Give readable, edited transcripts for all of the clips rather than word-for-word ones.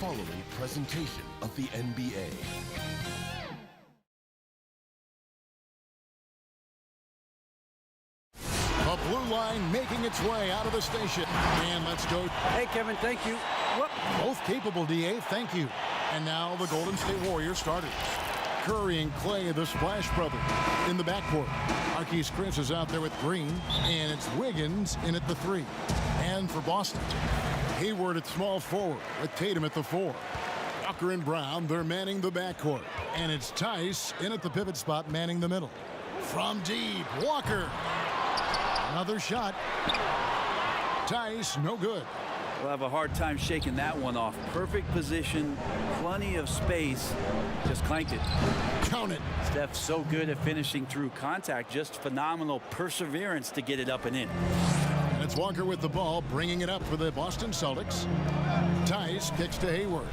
following presentation of the NBA. The blue line making its way out of the station. And let's go. Hey, Kevin, thank you. Whoop. Both capable, DA. Thank you. And now the Golden State Warriors starters. Curry and Clay, the Splash Brothers, in the backcourt. Marquise Chris is out there with Green, and it's Wiggins in at the 3. And for Boston, Hayward at small forward with Tatum at the 4. Walker and Brown, they're manning the backcourt. And it's Tice in at the pivot spot, manning the middle. From deep, Walker. Another shot. Tice, no good. We'll have a hard time shaking that one off. Perfect position, plenty of space. Just clanked it. Count it. Steph's so good at finishing through contact. Just phenomenal perseverance to get it up and in. And it's Walker with the ball, bringing it up for the Boston Celtics. Tice kicks to Hayward.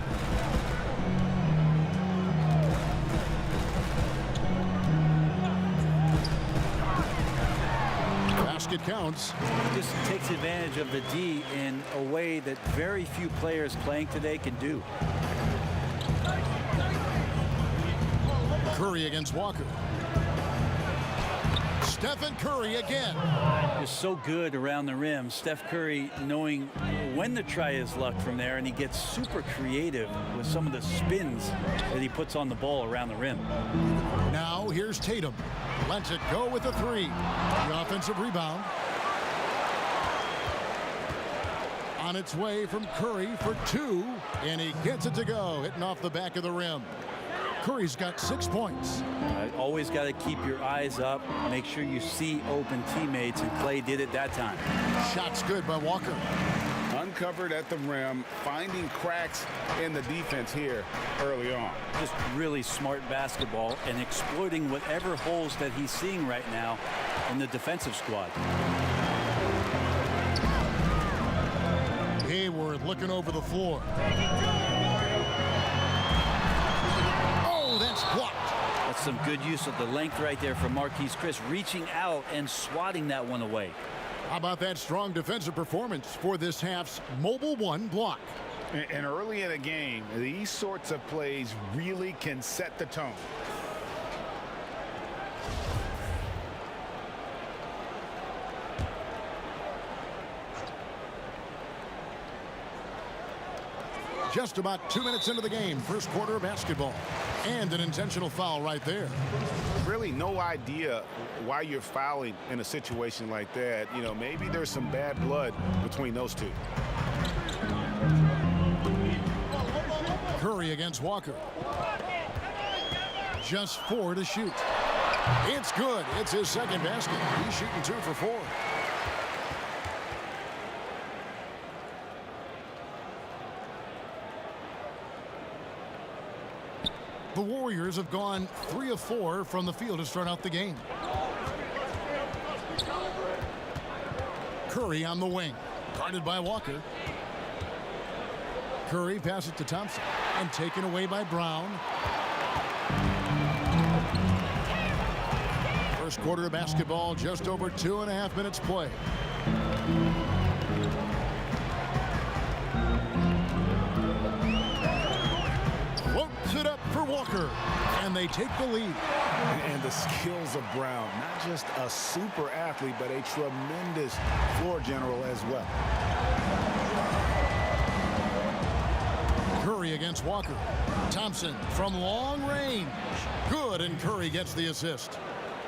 Basket counts. Just takes advantage of the D in a way that very few players playing today can do. Curry against Walker. Stephen Curry again. Just so good around the rim. Steph Curry knowing when to try his luck from there, and he gets super creative with some of the spins that he puts on the ball around the rim. Now here's Tatum. Lets it go with a 3. The offensive rebound. On its way from Curry for 2, and he gets it to go, hitting off the back of the rim. Curry's got 6 points. Always got to keep your eyes up. Make sure you see open teammates, and Clay did it that time. Shot's good by Walker. Uncovered at the rim, finding cracks in the defense here early on. Just really smart basketball and exploiting whatever holes that he's seeing right now in the defensive squad. Hayward looking over the floor. Oh, that's blocked. That's some good use of the length right there from Marquise Chris, reaching out and swatting that one away. How about that strong defensive performance for this half's Mobile 1 block? And early in a game, these sorts of plays really can set the tone. Just about 2 minutes into the game, first quarter of basketball. And an intentional foul right there. Really no idea why you're fouling in a situation like that. You know, maybe there's some bad blood between those two. Curry against Walker. Just 4 to shoot. It's good. It's his second basket. He's shooting 2 for 4. The Warriors have gone 3 of 4 from the field to start out the game. Curry on the wing, guarded by Walker. Curry passes to Thompson and taken away by Brown. First quarter of basketball, just over 2.5 minutes play. Floats it up for Walker, and they take the lead. And the skills of Brown, not just a super athlete, but a tremendous floor general as well. Curry against Walker. Thompson from long range. Good, and Curry gets the assist.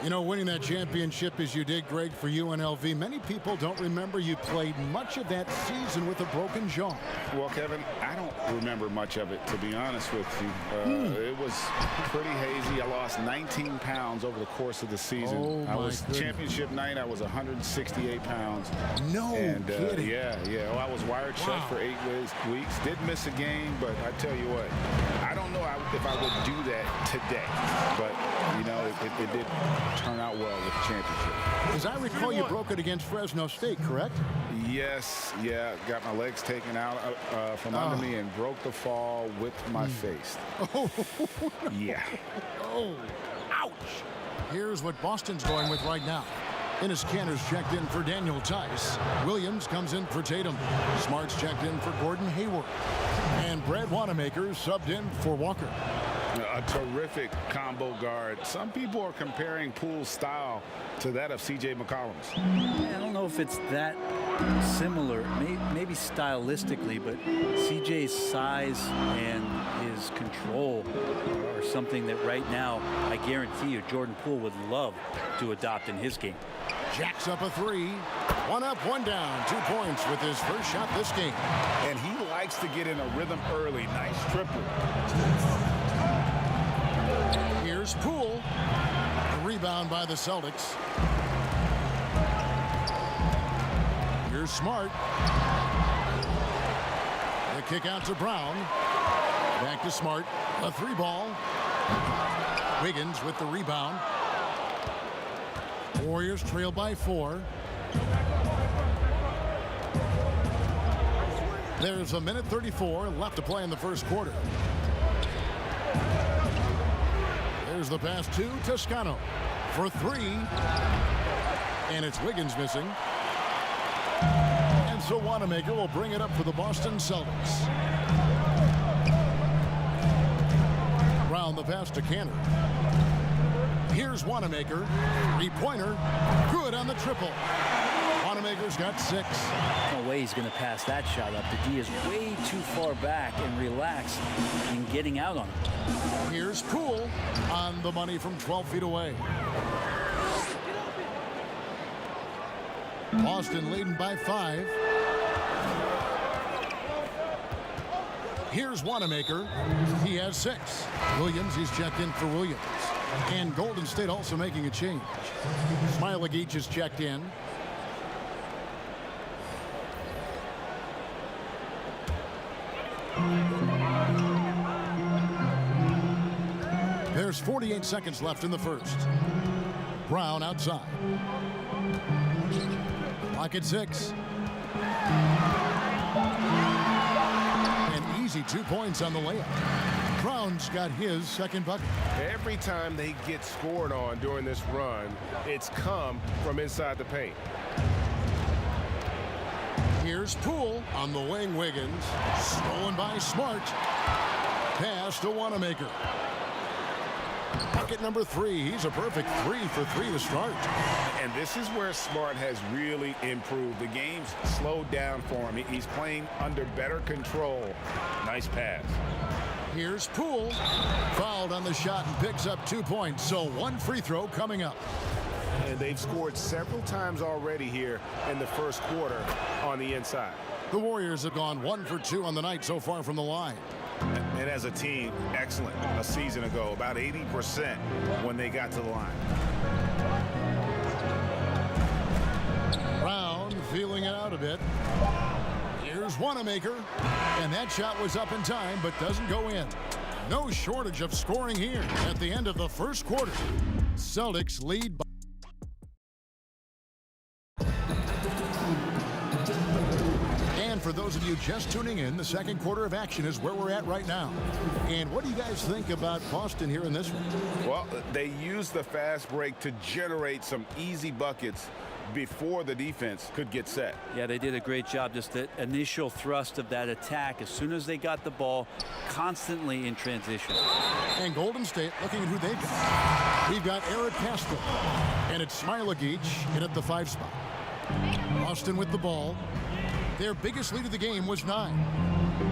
You know, winning that championship as you did, Greg, for UNLV, many people don't remember you played much of that season with a broken jaw. Well, Kevin, I don't remember much of it, to be honest with you. It was pretty hazy. I lost 19 pounds over the course of the season. Oh, I was goodness. Championship night, I was 168 pounds. No kidding. Yeah. Well, I was wired shut for 8 weeks. Did miss a game, but I tell you what, I don't know if I would do that today. But, you know, it did turn out well with the championship. As I recall, you broke it against Fresno State, correct? Yes, yeah. Got my legs taken out from under me and broke the fall with my face. Oh, Yeah. oh, ouch. Here's what Boston's going with right now. Ennis Cantor's checked in for Daniel Tice. Williams comes in for Tatum. Smart's checked in for Gordon Hayward. And Brad Wanamaker subbed in for Walker. A terrific combo guard. Some people are comparing Poole's style to that of C.J. McCollum's. I don't know if it's that similar, maybe stylistically, but CJ's size and his control are something that right now I guarantee you Jordan Poole would love to adopt in his game. Jacks up a three. One up, one down. 2 points with his first shot this game. And he likes to get in a rhythm early. Nice triple. Here's Poole. A rebound by the Celtics. Here's Smart. The kick out to Brown. Back to Smart. A 3-ball. Wiggins with the rebound. Warriors trail by 4. There's a minute 34 left to play in the first quarter. There's the pass to Toscano for 3. And it's Wiggins missing. And so Wanamaker will bring it up for the Boston Celtics. Round the pass to Cantor. Here's Wanamaker. 3-pointer. Good on the triple. Wanamaker's got 6. No way he's going to pass that shot up. The D is way too far back and relaxed in getting out on it. Here's Poole on the money from 12 feet away. Boston leading by 5. Here's Wanamaker. He has 6. Williams, he's checked in for Williams. And Golden State also making a change. Smailagic is checked in. There's 48 seconds left in the first. Brown outside. Clock at 6. An easy 2 points on the layup. Brown's got his second bucket. Every time they get scored on during this run, it's come from inside the paint. Here's Poole on the wing. Wiggins. Stolen by Smart. Pass to Wanamaker. Bucket number 3. He's a perfect 3 for 3 to start. And this is where Smart has really improved. The game's slowed down for him. He's playing under better control. Nice pass. Here's Poole. Fouled on the shot and picks up 2 points. So 1 free throw coming up. And they've scored several times already here in the first quarter on the inside. The Warriors have gone 1 for 2 on the night so far from the line. And as a team, excellent a season ago. About 80% when they got to the line. Brown feeling it out a bit. Here's Wanamaker. And that shot was up in time, but doesn't go in. No shortage of scoring here at the end of the first quarter. Celtics lead by. And for those of you just tuning in, the second quarter of action is where we're at right now. And what do you guys think about Boston here in this one? Well, they used the fast break to generate some easy buckets before the defense could get set. Yeah, they did a great job. Just the initial thrust of that attack as soon as they got the ball, constantly in transition. And Golden State looking at who they've got. We've got Eric Castro. And it's Smailagic in at the 5 spot. Boston with the ball. Their biggest lead of the game was 9.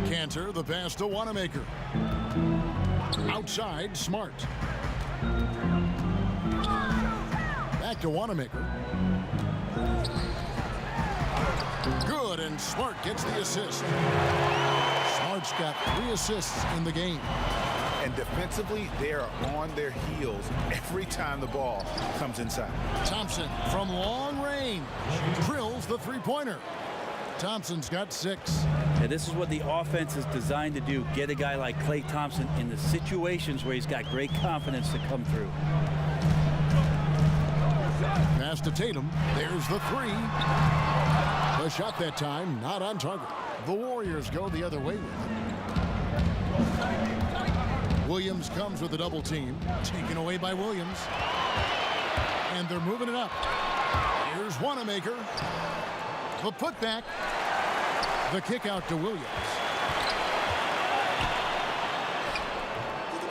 Cantor, the pass to Wanamaker. Outside, Smart. Back to Wanamaker. Good, and Smart gets the assist. Smart's got 3 assists in the game. And defensively, they are on their heels every time the ball comes inside. Thompson from long range drills the 3-pointer. Thompson's got 6. And this is what the offense is designed to do. Get a guy like Klay Thompson in the situations where he's got great confidence to come through. Pass to Tatum. There's the 3. The shot that time not on target. The Warriors go the other way with it. Williams comes with a double team. Taken away by Williams. And they're moving it up. Here's Wanamaker. The putback. The kick out to Williams.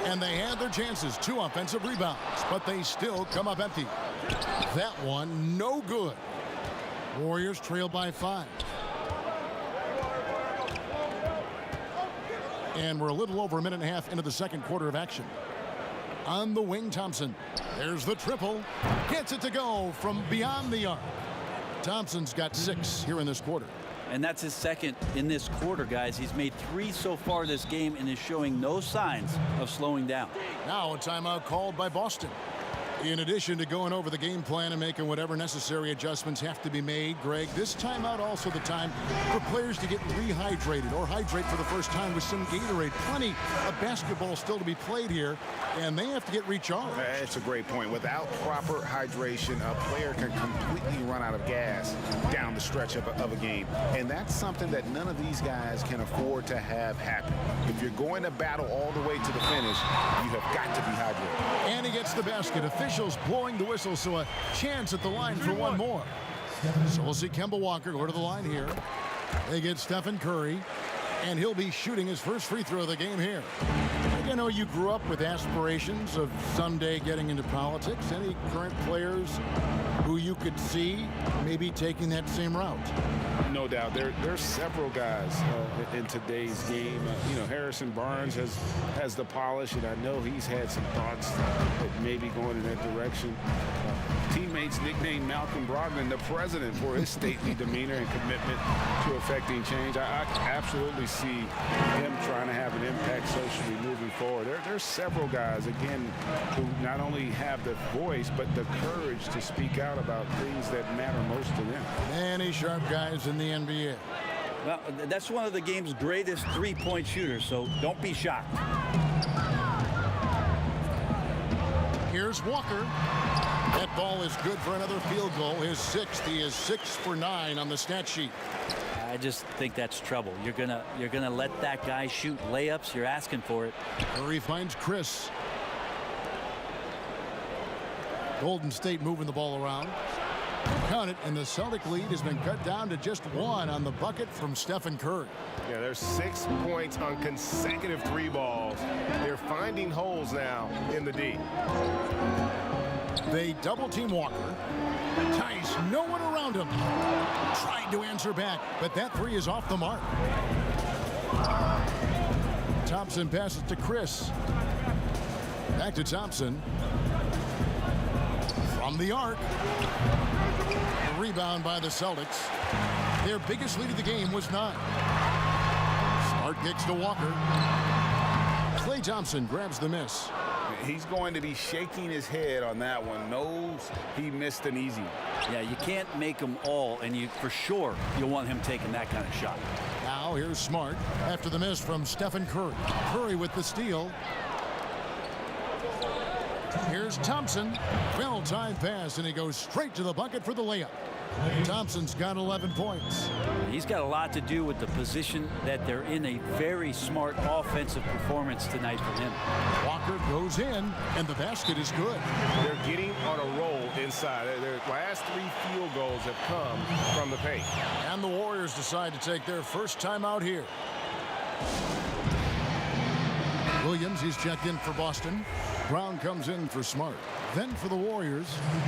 And they had their chances. 2 offensive rebounds, but they still come up empty. That one, no good. Warriors trail by 5. And we're a little over a minute and a half into the second quarter of action. On the wing, Thompson. There's the triple. Gets it to go from beyond the arc. Thompson's got 6 here in this quarter. And that's his second in this quarter, guys. He's made 3 so far this game and is showing no signs of slowing down. Now a timeout called by Boston. In addition to going over the game plan and making whatever necessary adjustments have to be made, Greg, this timeout also the time for players to get rehydrated or hydrate for the first time with some Gatorade. Plenty of basketball still to be played here, and they have to get recharged. That's a great point. Without proper hydration, a player can completely run out of gas down the stretch of a game. And that's something that none of these guys can afford to have happen. If you're going to battle all the way to the finish, you have got to be hydrated. And he gets the basket. Officials blowing the whistle, so a chance at the line for one more. So we'll see Kemba Walker go to the line here. They get Stephen Curry, and he'll be shooting his first free throw of the game here. You know, you grew up with aspirations of someday getting into politics. Any current players who you could see maybe taking that same route? No doubt. There's several guys in today's game. You know, Harrison Barnes has the polish, and I know he's had some thoughts that maybe going in that direction. Teammates nicknamed Malcolm Brogdon the president for his stately demeanor and commitment to affecting change. I absolutely see him trying to have an impact socially moving forward. There's several guys, again, who not only have the voice, but the courage to speak out about things that matter most to them. Many sharp guys in the NBA. Well, that's one of the game's greatest three-point shooters, so don't be shocked. Here's Walker. That ball is good for another field goal. His 6th. He is 6 for 9 on the stat sheet. I just think that's trouble. You're gonna let that guy shoot layups. You're asking for it. Curry finds Chris. Golden State moving the ball around. Count it, and the Celtic lead has been cut down to just 1 on the bucket from Stephen Curry. Yeah, there's 6 points on consecutive 3 balls. They're finding holes now in the D. They double team Walker. Tice, no one around him. Tried to answer back, but that 3 is off the mark. Thompson passes to Chris. Back to Thompson. From the arc. A rebound by the Celtics. Their biggest lead of the game was 9. Smart kicks to Walker. Klay Thompson grabs the miss. He's going to be shaking his head on that one. Knows he missed an easy one. Yeah, you can't make them all, and for sure you'll want him taking that kind of shot. Now here's Smart after the miss from Stephen Curry. Curry with the steal. Here's Thompson. Well-timed pass, and he goes straight to the bucket for the layup. Thompson's got 11 points. He's got a lot to do with the position that they're in. A very smart offensive performance tonight from him. Walker goes in, and the basket is good. They're getting on a roll inside. Their last 3 field goals have come from the paint. And the Warriors decide to take their first time out here. Williams, he's checked in for Boston. Brown comes in for Smart. Then for the Warriors,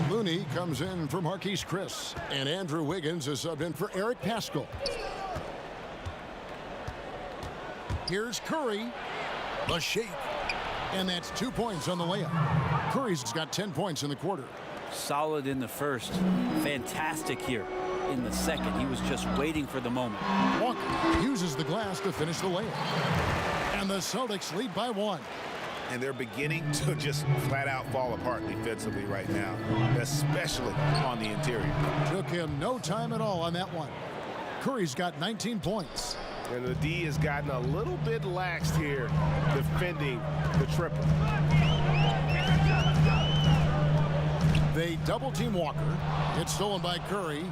Looney comes in for Marquise Chris. And Andrew Wiggins is subbed in for Eric Paschall. Here's Curry. The shake. And that's 2 points on the layup. Curry's got 10 points in the quarter. Solid in the first. Fantastic here in the second. He was just waiting for the moment. Walker uses the glass to finish the layup. And the Celtics lead by 1. And they're beginning to just flat out fall apart defensively right now, especially on the interior. Took him no time at all on that one. Curry's got 19 points. And the D has gotten a little bit laxed here defending the triple. They double team Walker. It's stolen by Curry.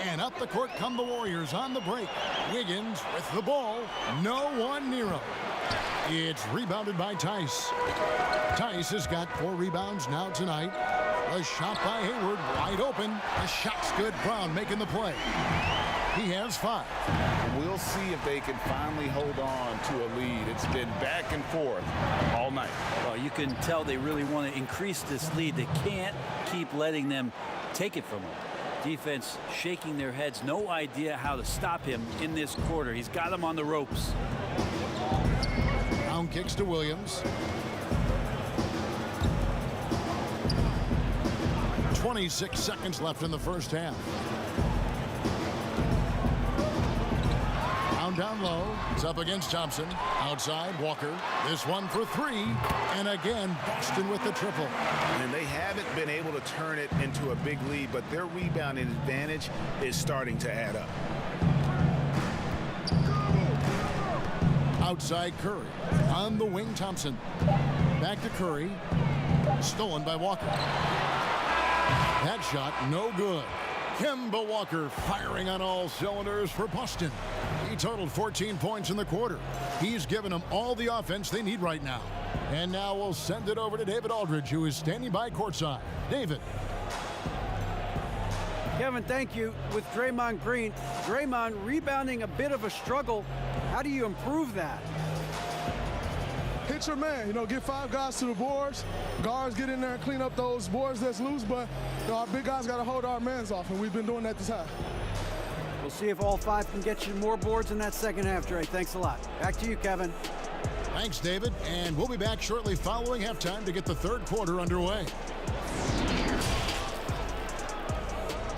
And up the court come the Warriors on the break. Wiggins with the ball. No one near him. It's rebounded by Tice. Tice has got 4 rebounds now tonight. A shot by Hayward, wide open. The shot's good. Brown making the play. He has 5. We'll see if they can finally hold on to a lead. It's been back and forth all night. Well, you can tell they really want to increase this lead. They can't keep letting them take it from them. Defense shaking their heads. No idea how to stop him in this quarter. He's got him on the ropes. Brown kicks to Williams. 26 seconds left in the first half. Brown down low. It's up against Thompson. Outside, Walker. This one for 3. And again, Boston with the triple. And they haven't been able to turn it into a big lead, but their rebounding advantage is starting to add up. Outside Curry. On the wing, Thompson. Back to Curry. Stolen by Walker. That shot, no good. Kemba Walker firing on all cylinders for Boston. He totaled 14 points in the quarter. He's given them all the offense they need right now. And now we'll send it over to David Aldridge, who is standing by courtside. David. Kevin, thank you. With Draymond Green, Draymond rebounding a bit of a struggle. How do you improve that? Hit your man, get 5 guys to the boards. Guards get in there and clean up those boards that's loose, but our big guys got to hold our mans off, and we've been doing that this half. We'll see if all 5 can get you more boards in that second half, Dre. Thanks a lot. Back to you, Kevin. Thanks, David. And we'll be back shortly following halftime to get the third quarter underway.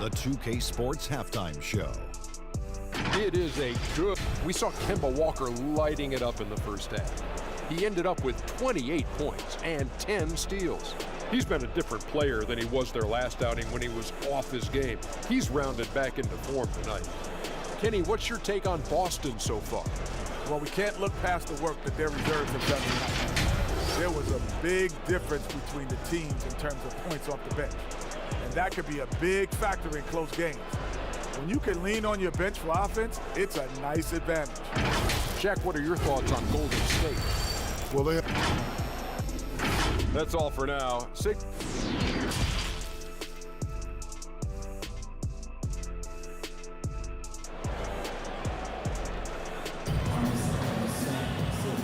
The 2K Sports Halftime Show. It is a good. We saw Kemba Walker lighting it up in the first half. He ended up with 28 points and 10 steals. He's been a different player than he was their last outing when he was off his game. He's rounded back into form tonight. Kenny, what's your take on Boston so far? Well, we can't look past the work that their reserves have done tonight. There was a big difference between the teams in terms of points off the bench. And that could be a big factor in close games. When you can lean on your bench for offense, it's a nice advantage. Jack, what are your thoughts on Golden State? Well, that's all for now.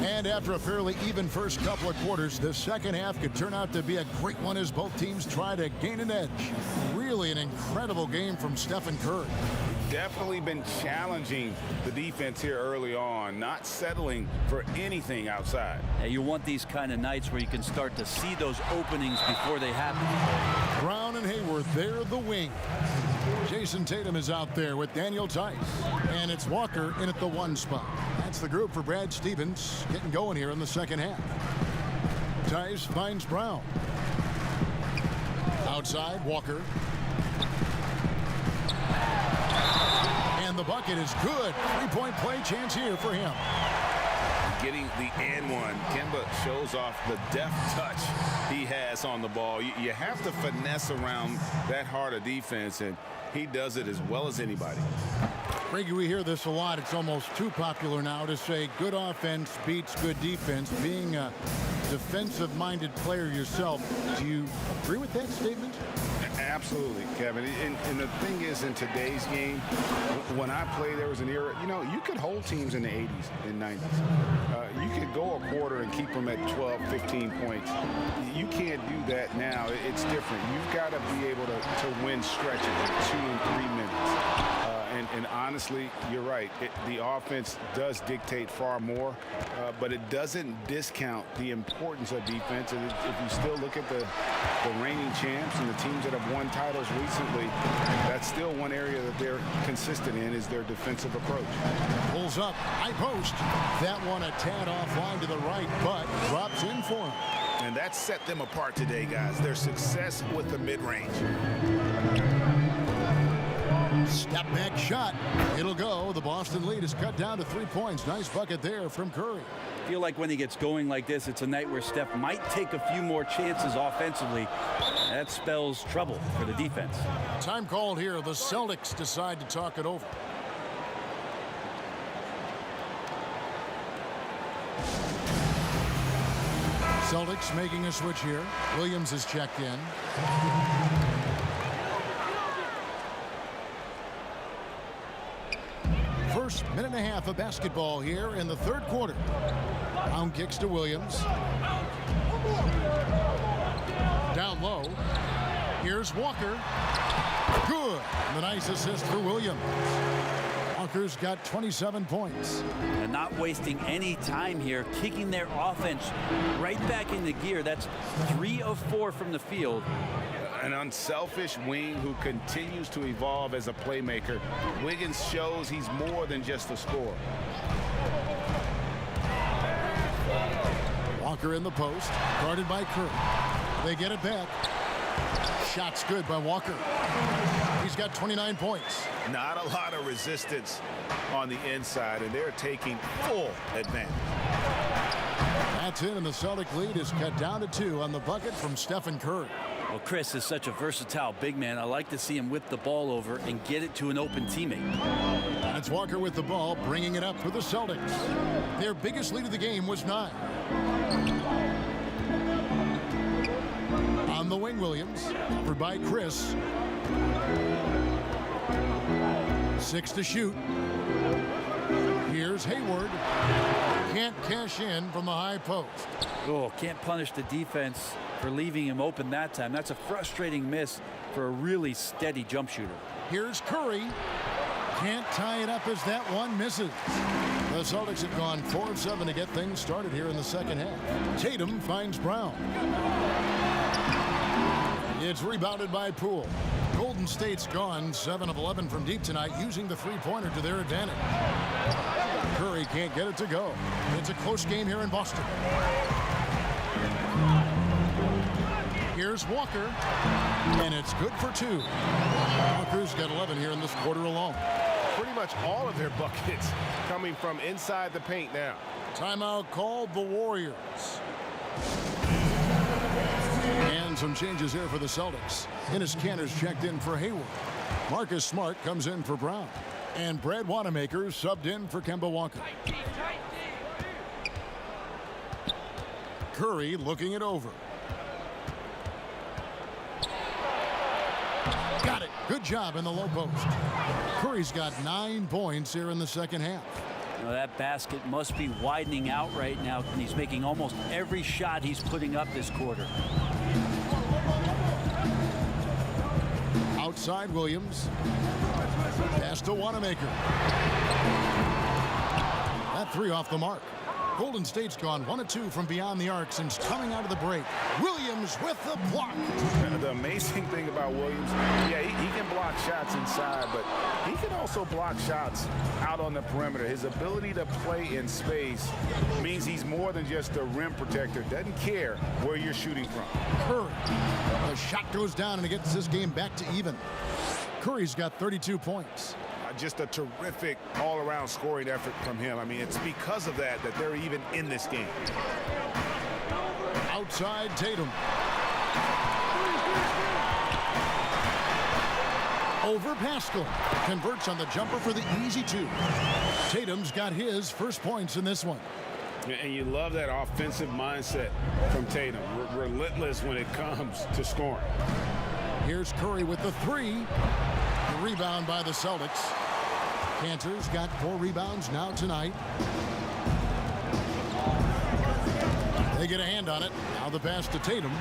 And after a fairly even first couple of quarters, the second half could turn out to be a great one as both teams try to gain an edge. Really an incredible game from Stephen Curry. Definitely been challenging the defense here early on, not settling for anything outside. Yeah, you want these kind of nights where you can start to see those openings before they happen. Brown and Hayward, they're the wing. Jason Tatum is out there with Daniel Tice. And it's Walker in at the 1 spot. That's the group for Brad Stevens getting going here in the second half. Tice finds Brown. Outside, Walker. And the bucket is good. 3-point play chance here for him. Getting the and one. Kemba shows off the deft touch he has on the ball. You have to finesse around that hard a defense, and he does it as well as anybody. Greggy, we hear this a lot. It's almost too popular now to say good offense beats good defense. Being a defensive-minded player yourself, do you agree with that statement? Absolutely, Kevin. And the thing is, in today's game, when I play, there was an era, you could hold teams in the 80s and 90s. You could go a quarter and keep them at 12, 15 points. You can't do that now. It's different. You've got to be able to win stretches of 2 and 3 minutes. And honestly, you're right. The offense does dictate far more, but it doesn't discount the importance of defense. And if you still look at the reigning champs and the teams that have won titles recently, that's still one area that they're consistent in, is their defensive approach. Pulls up, high post. That one a tad offline to the right, but drops in for him. And that set them apart today, guys. Their success with the mid-range. Step back shot. It'll go. The Boston lead is cut down to 3 points. Nice bucket there from Curry. I feel like when he gets going like this, it's a night where Steph might take a few more chances offensively. That spells trouble for the defense. Time called here. The Celtics decide to talk it over. Celtics making a switch here. Williams is checked in. First minute and a half of basketball here in the third quarter. Brown kicks to Williams. Down low. Here's Walker. Good. The nice assist for Williams. Walker's got 27 points. And not wasting any time here, kicking their offense right back into gear. That's 3 of 4 from the field. An unselfish wing who continues to evolve as a playmaker. Wiggins shows he's more than just a scorer. Walker in the post, guarded by Curry. They get it back. Shot's good by Walker. He's got 29 points. Not a lot of resistance on the inside, and they're taking full advantage. That's it, and the Celtic lead is cut down to 2 on the bucket from Stephen Curry. Well, Chris is such a versatile big man. I like to see him whip the ball over and get it to an open teammate. That's Walker with the ball, bringing it up for the Celtics. Their biggest lead of the game was 9. On the wing, Williams, covered by Chris. 6 to shoot. Here's Hayward. Can't cash in from the high post. Oh, can't punish the defense for leaving him open that time. That's a frustrating miss for a really steady jump shooter. Here's Curry. Can't tie it up as that one misses. The Celtics have gone 4 of 7 to get things started here in the second half. Tatum finds Brown. It's rebounded by Poole. Golden State's gone 7 of 11 from deep tonight, using the three-pointer to their advantage. Curry can't get it to go. It's a close game here in Boston. Here's Walker, and it's good for 2. Walker's got 11 here in this quarter alone. Pretty much all of their buckets coming from inside the paint now. Timeout called the Warriors. And some changes here for the Celtics. Ennis Cantor's checked in for Hayward. Marcus Smart comes in for Brown. And Brad Wanamaker subbed in for Kemba Walker. Curry looking it over. Got it. Good job in the low post. Curry's got 9 points here in the second half. Now that basket must be widening out right now, and he's making almost every shot he's putting up this quarter. Outside Williams. Pass to Wanamaker. That 3 off the mark. Golden State's gone 1 of 2 from beyond the arc since coming out of the break. Williams with the block. The amazing thing about Williams, yeah, he can block shots inside, but he can also block shots out on the perimeter. His ability to play in space means he's more than just a rim protector. Doesn't care where you're shooting from. Curry. The shot goes down and it gets this game back to even. Curry's got 32 points. Just a terrific all-around scoring effort from him. I mean, it's because of that they're even in this game. Outside Tatum. Over Pascal. Converts on the jumper for the easy 2. Tatum's got his first points in this one. And you love that offensive mindset from Tatum. Relentless when it comes to scoring. Here's Curry with the 3. The rebound by the Celtics. Cantor's got 4 rebounds now tonight. They get a hand on it. Now the pass to Tatum.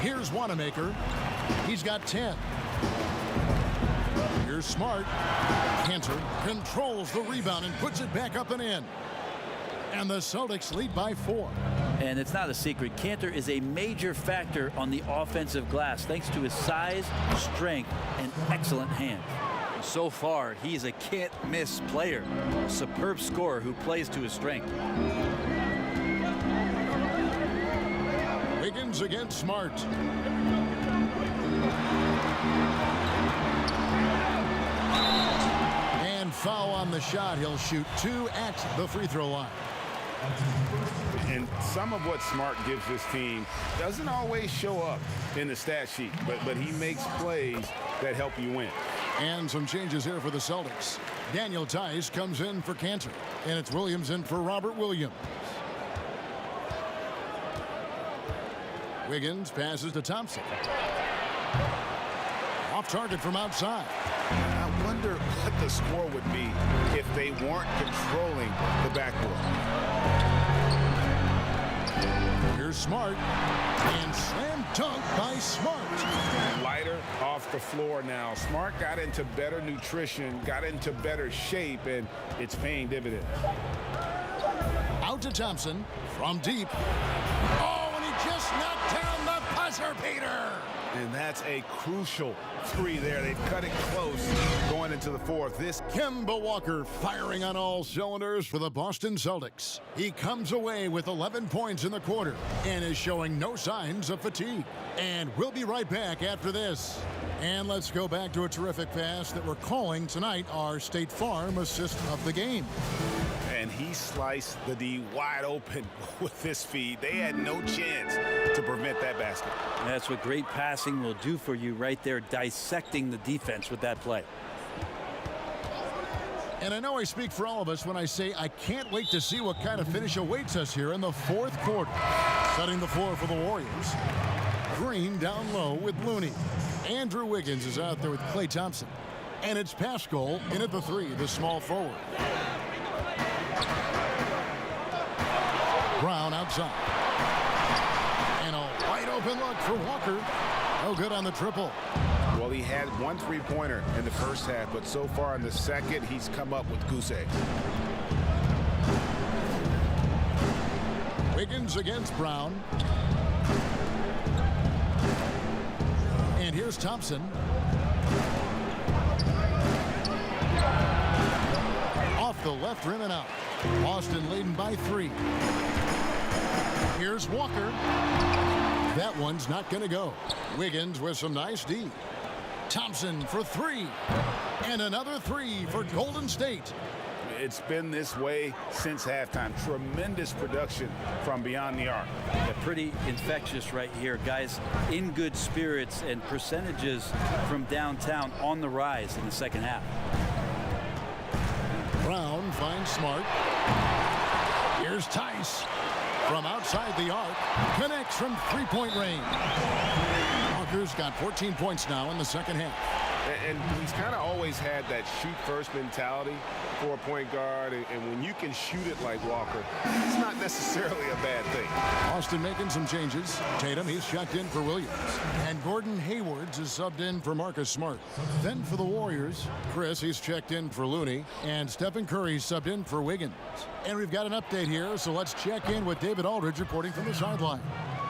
Here's Wanamaker. He's got 10. Here's Smart. Cantor controls the rebound and puts it back up and in. And the Celtics lead by 4. And it's not a secret. Cantor is a major factor on the offensive glass thanks to his size, strength, and excellent hands. So far, he's a can't-miss player. A superb scorer who plays to his strength. Wiggins against Smart. And foul on the shot. He'll shoot 2 at the free throw line. And some of what Smart gives this team doesn't always show up in the stat sheet, but he makes plays that help you win. And some changes here for the Celtics. Daniel Tice comes in for Cantor, and it's Williams in for Robert Williams. Wiggins passes to Thompson. Off target from outside. I wonder what the score would be if they weren't controlling the backboard. Here's Smart, and slam dunk by Smart. Lighter off the floor now. Smart got into better nutrition, got into better shape, and it's paying dividends. Out to Thompson from deep. Oh, and he just knocked down the buzzer beater. And that's a crucial three there. They've cut it close going into the fourth. This Kemba Walker firing on all cylinders for the Boston Celtics. He comes away with 11 points in the quarter and is showing no signs of fatigue. And we'll be right back after this. And let's go back to a terrific pass that we're calling tonight our State Farm assist of the game. And he sliced the D wide open with this feed. They had no chance to prevent that basket. That's what great passing will do for you right there, dissecting the defense with that play. And I know I speak for all of us when I say I can't wait to see what kind of finish awaits us here in the fourth quarter. Setting the floor for the Warriors. Green down low with Looney. Andrew Wiggins is out there with Klay Thompson. And it's Pascal in at the three, the small forward. Brown outside. And a wide open look for Walker. No good on the triple. Well, he had one three-pointer in the first half, but so far in the second, he's come up with goose eggs. Wiggins against Brown. And here's Thompson. Off the left rim and out. Boston leading by 3. Here's Walker. That one's not going to go. Wiggins with some nice D. Thompson for 3. And another 3 for Golden State. It's been this way since halftime. Tremendous production from beyond the arc. Yeah, pretty infectious right here. Guys in good spirits and percentages from downtown on the rise in the second half. Brown finds Smart. Here's Tice. From outside the arc, connects from three-point range. Walker's got 14 points now in the second half. And he's kind of always had that shoot-first mentality for a point guard. And when you can shoot it like Walker, it's not necessarily a bad thing. Austin making some changes. Tatum, he's checked in for Williams. And Gordon Haywards is subbed in for Marcus Smart. Then for the Warriors, Chris, he's checked in for Looney. And Stephen Curry's subbed in for Wiggins. And we've got an update here, so let's check in with David Aldridge reporting from the sideline.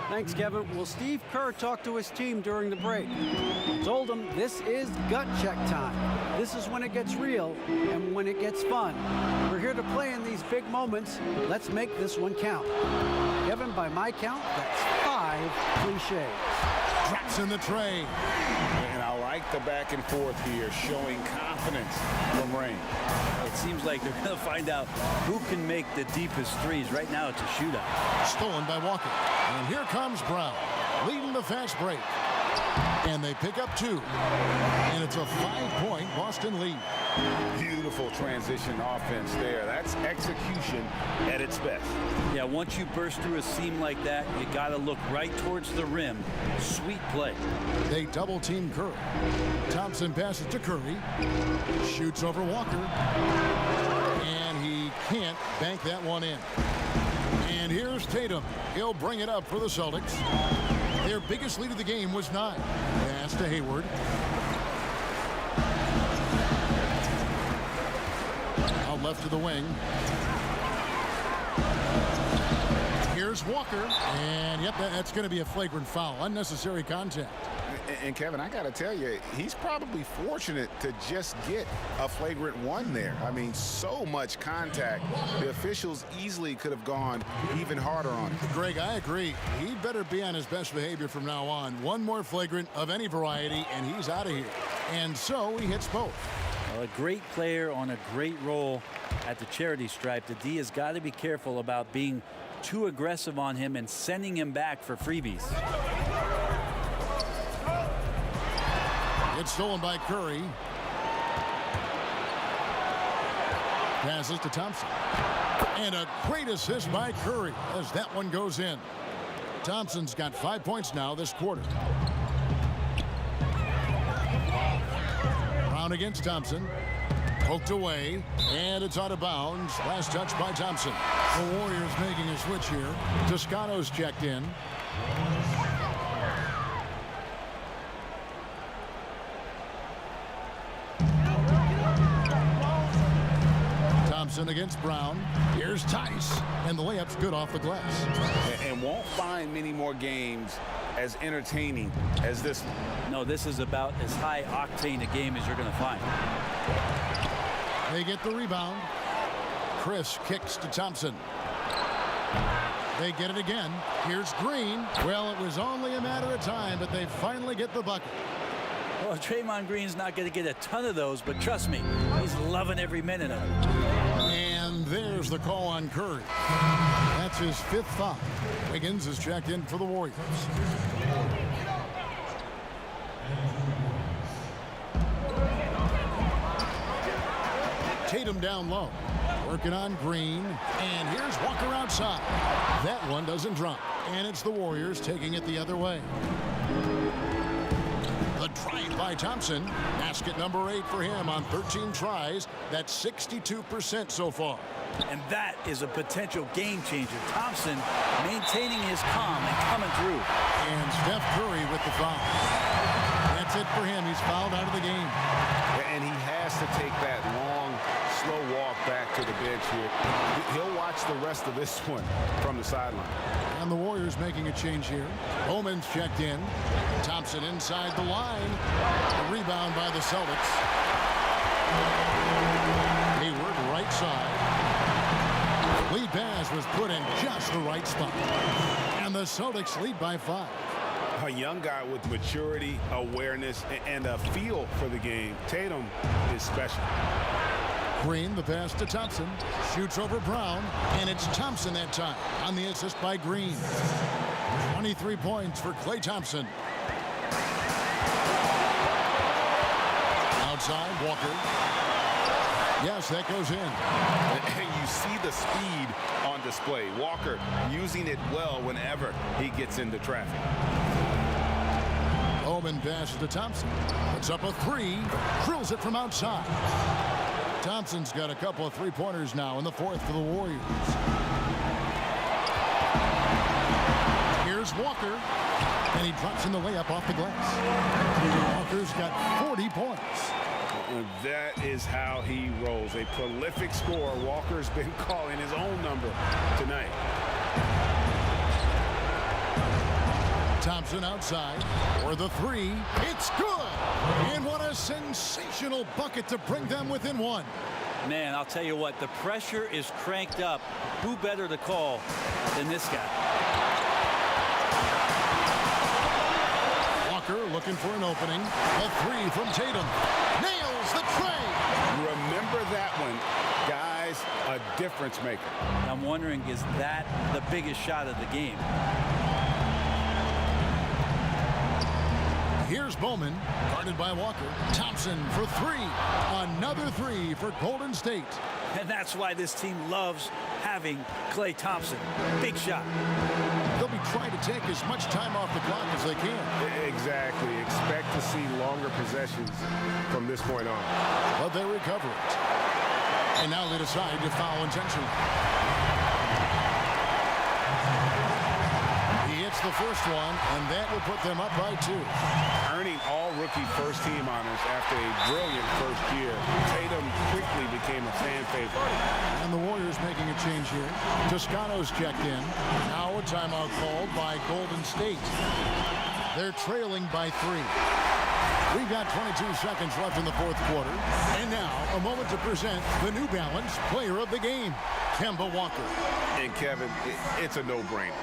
Thanks, Kevin. Well, Steve Kerr talked to his team during the break. He told them this is gut check time. This is when it gets real and when it gets fun. We're here to play in these big moments. Let's make this one count. Kevin, by my count, that's 5 cliches. Drops in the tray. And I like the back and forth here, showing confidence from Rain. It seems like they're going to find out who can make the deepest threes. Right now, it's a shootout. Stolen by Walker. And here comes Brown, leading the fast break. And they pick up 2. And it's a 5-point Boston lead. Beautiful transition offense there. That's execution at its best. Yeah, once you burst through a seam like that, you got to look right towards the rim. Sweet play. They double-team Curry. Thompson passes to Curry. Shoots over Walker. And he can't bank that one in. And here's Tatum. He'll bring it up for the Celtics. Their biggest lead of the game was 9. Pass to Hayward. Out left to the wing. Here's Walker. And, yep, that's going to be a flagrant foul. Unnecessary contact. And Kevin, I got to tell you, he's probably fortunate to just get a flagrant 1 there. I mean, so much contact. The officials easily could have gone even harder on him. Greg, I agree. He'd better be on his best behavior from now on. One more flagrant of any variety, and he's out of here. And so he hits both. Well, a great player on a great role at the charity stripe. The D has got to be careful about being too aggressive on him and sending him back for freebies. It's stolen by Curry. Passes to Thompson. And a great assist by Curry as that one goes in. Thompson's got 5 points now this quarter. Brown against Thompson. Poked away, and it's out of bounds. Last touch by Thompson. The Warriors making a switch here. Toscano's checked in. Thompson against Brown. Here's Tice, and the layup's good off the glass. And won't find many more games as entertaining as this one. No, this is about as high octane a game as you're going to find. They get the rebound. Chris kicks to Thompson. They get it again. Here's Green. Well, it was only a matter of time, but they finally get the bucket. Well, Draymond Green's not going to get a ton of those, but trust me, he's loving every minute of it. And there's the call on Curry. That's his 5th foul. Wiggins is checked in for the Warriors. Tatum down low. Working on Green. And here's Walker outside. That one doesn't drop. And it's the Warriors taking it the other way. The drive by Thompson. Basket number 8 for him on 13 tries. That's 62% so far. And that is a potential game changer. Thompson maintaining his calm and coming through. And Steph Curry with the foul. That's it for him. He's fouled out of the game. And he has to take that long, slow walk back to the bench here. He'll watch the rest of this one from the sideline. And the Warriors making a change here. Bowman's checked in. Thompson inside the line. A rebound by the Celtics. Hayward right side. Lead pass was put in just the right spot. And the Celtics lead by 5. A young guy with maturity, awareness, and a feel for the game. Tatum is special. Green, the pass to Thompson. Shoots over Brown, and it's Thompson that time on the assist by Green. 23 points for Klay Thompson. Outside, Walker. Yes, that goes in. And you see the speed on display. Walker using it well whenever he gets into traffic. Bowman passes to Thompson. Puts up a 3. Drills it from outside. Thompson's got a couple of 3-pointers now in the 4th for the Warriors. Here's Walker. And he drops in the layup off the glass. Walker's got 40 points. And that is how he rolls. A prolific scorer. Walker's been calling his own number tonight. Thompson outside for the 3. It's good. And what a sensational bucket to bring them within 1. Man, I'll tell you what, the pressure is cranked up. Who better to call than this guy? Walker looking for an opening. A 3 from Tatum. Nails the tray. Remember that one. Guys, a difference maker. I'm wondering, is that the biggest shot of the game? Here's Bowman, guarded by Walker. Thompson for 3. Another 3 for Golden State. And that's why this team loves having Klay Thompson. Big shot. They'll be trying to take as much time off the clock as they can. Exactly. Expect to see longer possessions from this point on. But they recover it. And now they decide to foul intentionally. He hits the first one, and that will put them up by 2. Earning all rookie first-team honors after a brilliant first year, Tatum quickly became a fan favorite. And the Warriors making a change here. Toscano's checked in. Now a timeout called by Golden State. They're trailing by 3. We've got 22 seconds left in the 4th quarter. And now a moment to present the New Balance Player of the Game, Kemba Walker. And Kevin, it's a no-brainer.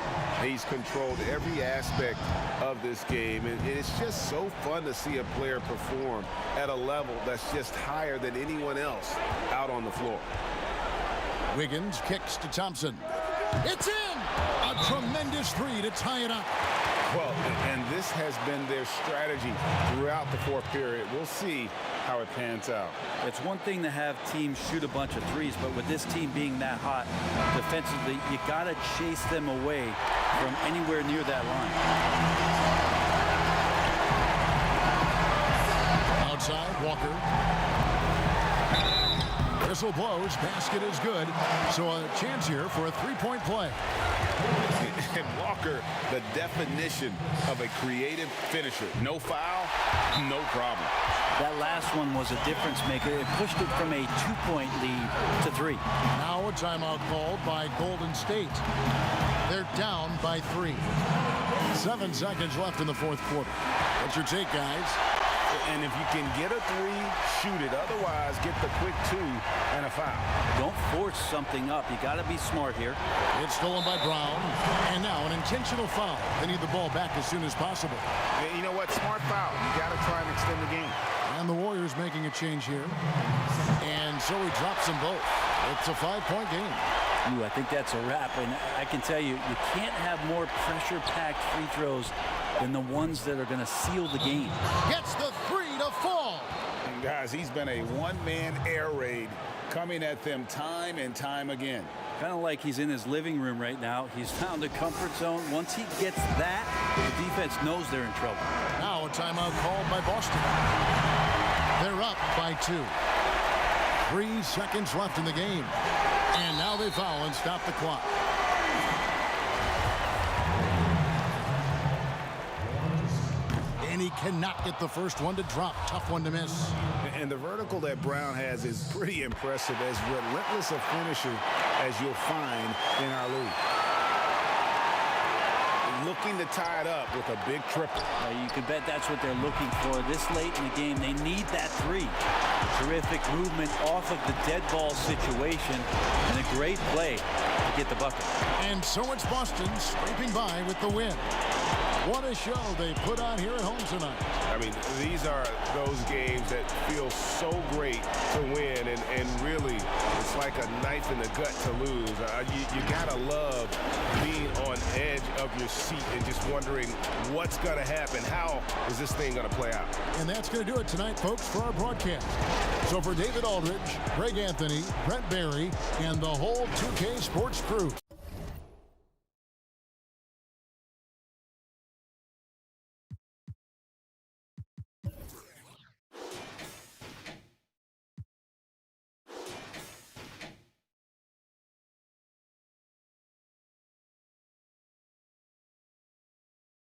He's controlled every aspect of this game, and it's just so fun to see a player perform at a level that's just higher than anyone else out on the floor. Wiggins kicks to Thompson. It's in! A tremendous 3 to tie it up. Well, and this has been their strategy throughout the fourth period. We'll see how it pans out. It's one thing to have teams shoot a bunch of threes, but with this team being that hot defensively, you got to chase them away from anywhere near that line. Outside, Walker. Whistle blows, basket is good. So a chance here for a three-point play. And Walker, the definition of a creative finisher. No foul, no problem. That last one was a difference maker. It pushed it from a 2-point lead to 3. Now a timeout called by Golden State. They're down by 3. 7 seconds left in the fourth quarter. What's your take, guys? And if you can get a 3, shoot it. Otherwise, get the quick 2 and a foul. Don't force something up. You got to be smart here. It's stolen by Brown. And now an intentional foul. They need the ball back as soon as possible. You know what? Smart foul. You got to try and extend the game. And the Warriors making a change here. And so he drops them both. It's a 5-point game. Ooh, I think that's a wrap. And I can tell you, you can't have more pressure-packed free throws than the ones that are going to seal the game. Gets the 3 to fall. And guys, he's been a one-man air raid coming at them time and time again. Kind of like he's in his living room right now. He's found a comfort zone. Once he gets that, the defense knows they're in trouble. Now a timeout called by Boston. They're up by 2. 3 seconds left in the game. And now they foul and stop the clock. And he cannot get the first one to drop. Tough one to miss. And the vertical that Brown has is pretty impressive, as relentless a finisher as you'll find in our league. Looking to tie it up with a big triple. You can bet that's what they're looking for this late in the game. They need that 3. Terrific movement off of the dead ball situation and a great play to get the bucket. And so it's Boston scraping by with the win. What a show they put on here at home tonight. I mean, these are those games that feel so great to win, and really, it's like a knife in the gut to lose. You gotta love being on edge of your seat and just wondering what's gonna happen. How is this thing gonna play out? And that's gonna do it tonight, folks, for our broadcast. So for David Aldridge, Greg Anthony, Brent Barry, and the whole 2K Sports crew.